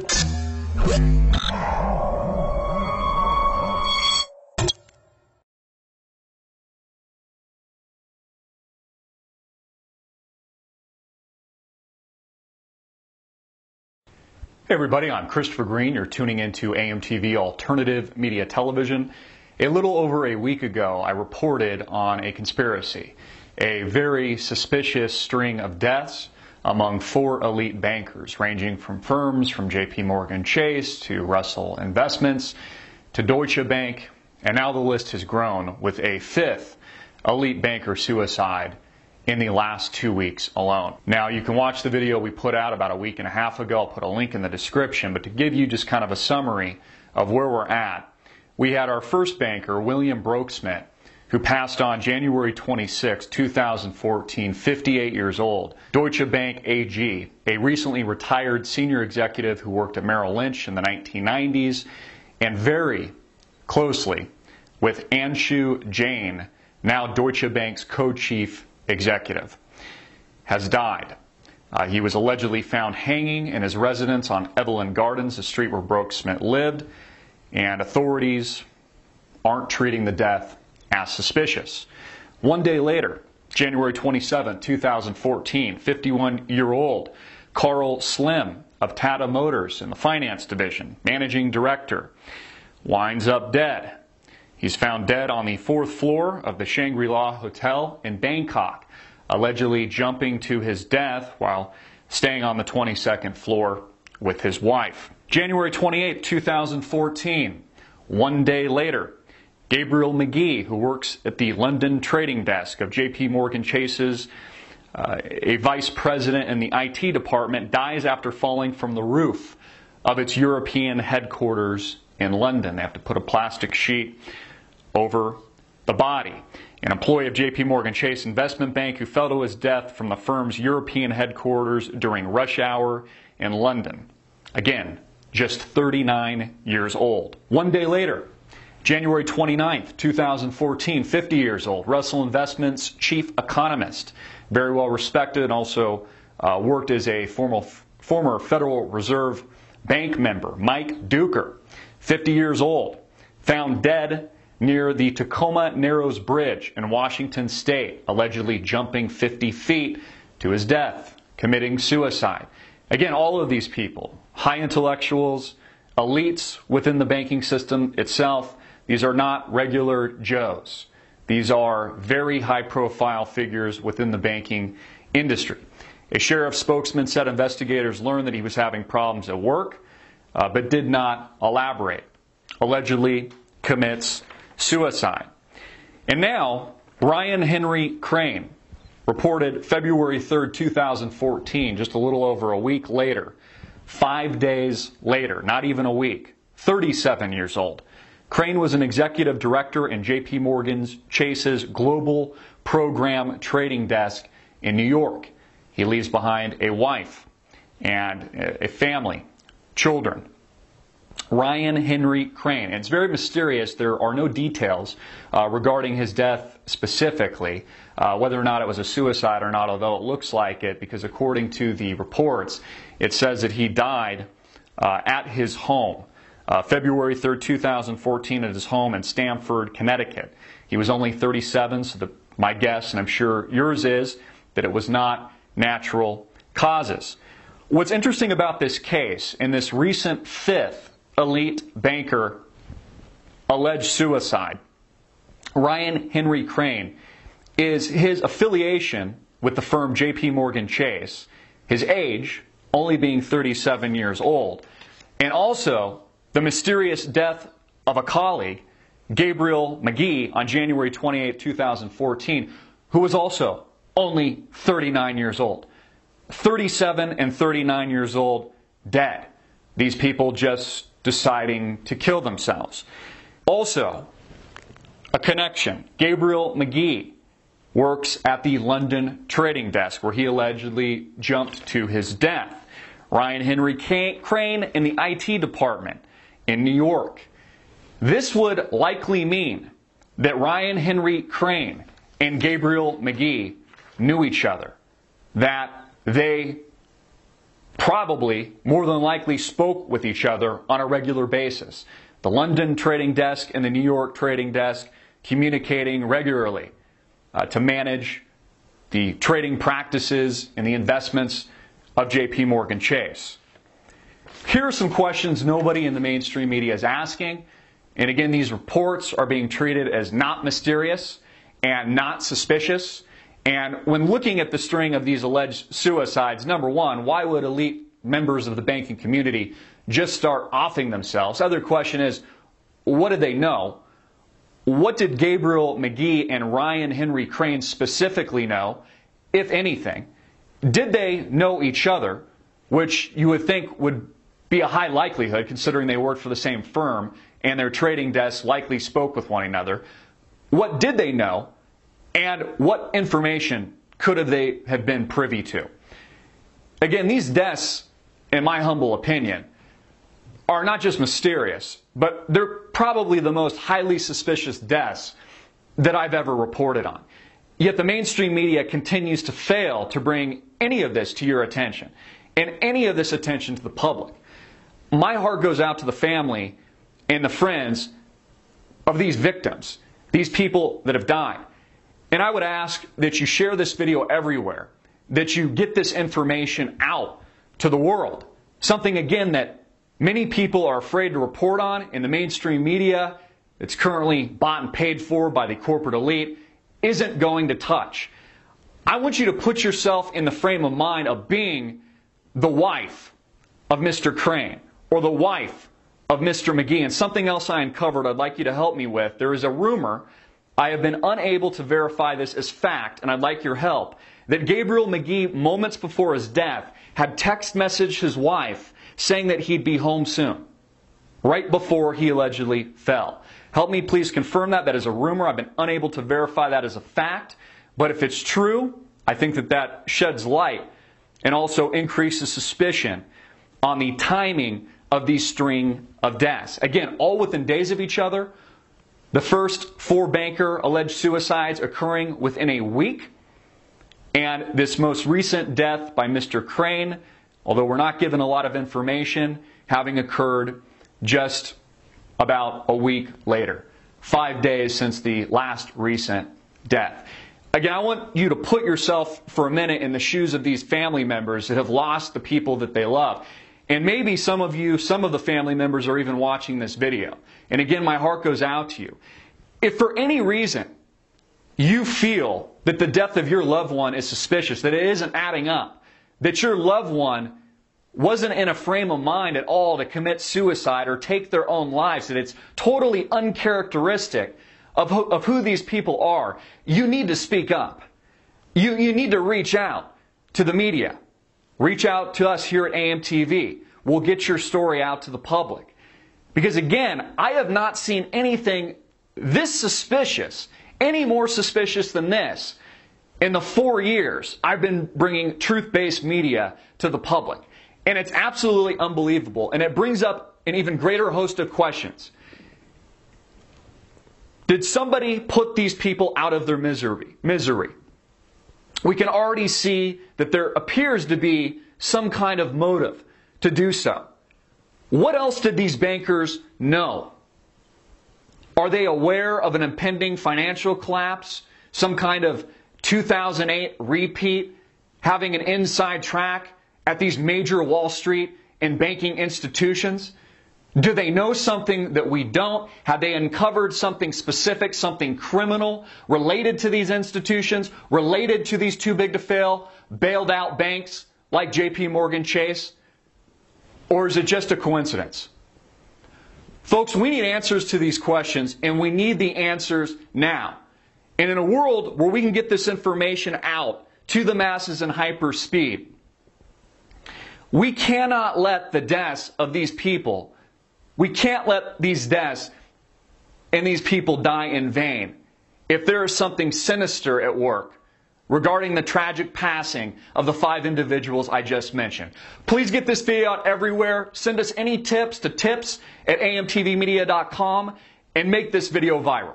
Hey everybody, I'm Christopher Green. You're tuning into AMTV Alternative Media Television. A little over a week ago, I reported on a conspiracy, a very suspicious string of deaths among 4 elite bankers, ranging from firms from JP Morgan Chase to Russell Investments to Deutsche Bank, and now the list has grown with a 5th elite banker suicide in the last 2 weeks alone. Now, you can watch the video we put out about a week and a half ago. I'll put a link in the description, but to give you just kind of a summary of where we're at, we had our first banker, William Broeksmit, who passed on January 26, 2014, 58 years old. Deutsche Bank AG, a recently retired senior executive who worked at Merrill Lynch in the 1990s, and very closely with Anshu Jain, now Deutsche Bank's co-chief executive, has died. He was allegedly found hanging in his residence on Evelyn Gardens, the street where Broeksmit lived, and authorities aren't treating the death as suspicious. 1 day later, January 27, 2014, 51-year-old Carl Slim of Tata Motors in the finance division, managing director, winds up dead. He's found dead on the 4th floor of the Shangri-La Hotel in Bangkok, allegedly jumping to his death while staying on the 22nd floor with his wife. January 28, 2014, 1 day later, Gabriel McGee, who works at the London trading desk of JP Morgan Chase's, a vice president in the IT department, dies after falling from the roof of its European headquarters in London. They have to put a plastic sheet over the body. An employee of JP Morgan Chase Investment Bank who fell to his death from the firm's European headquarters during rush hour in London. Again, just 39 years old. 1 day later, January 29th, 2014, 50 years old, Russell Investments chief economist, very well respected, and also worked as a former Federal Reserve Bank member, Mike Duker, 50 years old, found dead near the Tacoma Narrows Bridge in Washington State, allegedly jumping 50 feet to his death, committing suicide. Again, all of these people, high intellectuals, elites within the banking system itself, these are not regular Joes. These are very high-profile figures within the banking industry. A sheriff spokesman said investigators learned that he was having problems at work, but did not elaborate. Allegedly commits suicide. And now, Brian Henry Crane reported February 3rd, 2014, just a little over a week later, 5 days later, not even a week, 37 years old. Crane was an executive director in JP Morgan Chase's Global Program Trading Desk in New York. He leaves behind a wife and a family, children. Ryan Henry Crane. And it's very mysterious. There are no details regarding his death specifically, whether or not it was a suicide or not, although it looks like it, because according to the reports, it says that he died at his home, February 3rd, 2014, at his home in Stamford, Connecticut. He was only 37, so my guess, and I'm sure yours is, that it was not natural causes. What's interesting about this case, in this recent 5th elite banker alleged suicide, Ryan Henry Crane, is his affiliation with the firm JP Morgan Chase, his age only being 37 years old, and also the mysterious death of a colleague, Gabriel McGee, on January 28, 2014, who was also only 39 years old. 37 and 39 years old, dead. These people just deciding to kill themselves. Also, a connection. Gabriel McGee works at the London trading desk where he allegedly jumped to his death. Ryan Henry Crane in the IT department in New York. This would likely mean that Ryan Henry Crane and Gabriel McGee knew each other, that they probably, more than likely, spoke with each other on a regular basis. The London trading desk and the New York trading desk communicating regularly to manage the trading practices and the investments of JP Morgan Chase. Here are some questions nobody in the mainstream media is asking. And again, these reports are being treated as not mysterious and not suspicious. And when looking at the string of these alleged suicides, number one, why would elite members of the banking community just start offing themselves? Other question is, what did they know? What did Gabriel Magee and Ryan Henry Crane specifically know, if anything? Did they know each other, which you would think would be a high likelihood considering they worked for the same firm and their trading desks likely spoke with one another? What did they know, and what information could they have been privy to? Again, these deaths, in my humble opinion, are not just mysterious, but they're probably the most highly suspicious deaths that I've ever reported on. Yet the mainstream media continues to fail to bring any of this to your attention and any of this attention to the public. My heart goes out to the family and the friends of these victims, these people that have died. And I would ask that you share this video everywhere, that you get this information out to the world. Something, again, that many people are afraid to report on in the mainstream media. It's currently bought and paid for by the corporate elite, isn't going to touch. I want you to put yourself in the frame of mind of being the wife of Mr. Crane or the wife of Mr. Magee. And something else I uncovered I'd like you to help me with. There is a rumor, I have been unable to verify this as fact, and I'd like your help, that Gabriel Magee, moments before his death, had text messaged his wife saying that he'd be home soon, right before he allegedly fell. Help me please confirm that. That is a rumor. I've been unable to verify that as a fact. But if it's true, I think that that sheds light and also increases suspicion on the timing of these string of deaths. Again, all within days of each other. The first 4 banker alleged suicides occurring within a week. And this most recent death by Mr. Crane, although we're not given a lot of information, having occurred just about a week later. 5 days since the last recent death. Again, I want you to put yourself for a minute in the shoes of these family members that have lost the people that they love. And maybe some of you, some of the family members are even watching this video. And again, my heart goes out to you. If for any reason you feel that the death of your loved one is suspicious, that it isn't adding up, that your loved one wasn't in a frame of mind at all to commit suicide or take their own lives, that it's totally uncharacteristic of who these people are, you need to speak up. You need to reach out to the media. Reach out to us here at AMTV. We'll get your story out to the public. Because again, I have not seen anything this suspicious, any more suspicious than this, in the 4 years I've been bringing truth-based media to the public. And it's absolutely unbelievable. And it brings up an even greater host of questions. Did somebody put these people out of their misery? We can already see that there appears to be some kind of motive to do so. What else did these bankers know? Are they aware of an impending financial collapse? Some kind of 2008 repeat? Having an inside track at these major Wall Street and banking institutions? Do they know something that we don't? Have they uncovered something specific, something criminal related to these institutions, related to these too big to fail, bailed out banks like JP Morgan Chase? Or is it just a coincidence? Folks, we need answers to these questions, and we need the answers now. And in a world where we can get this information out to the masses in hyper speed, we cannot let the deaths of these people, we can't let these deaths and these people die in vain if there is something sinister at work regarding the tragic passing of the 5 individuals I just mentioned. Please get this video out everywhere. Send us any tips to tips@amtvmedia.com and make this video viral.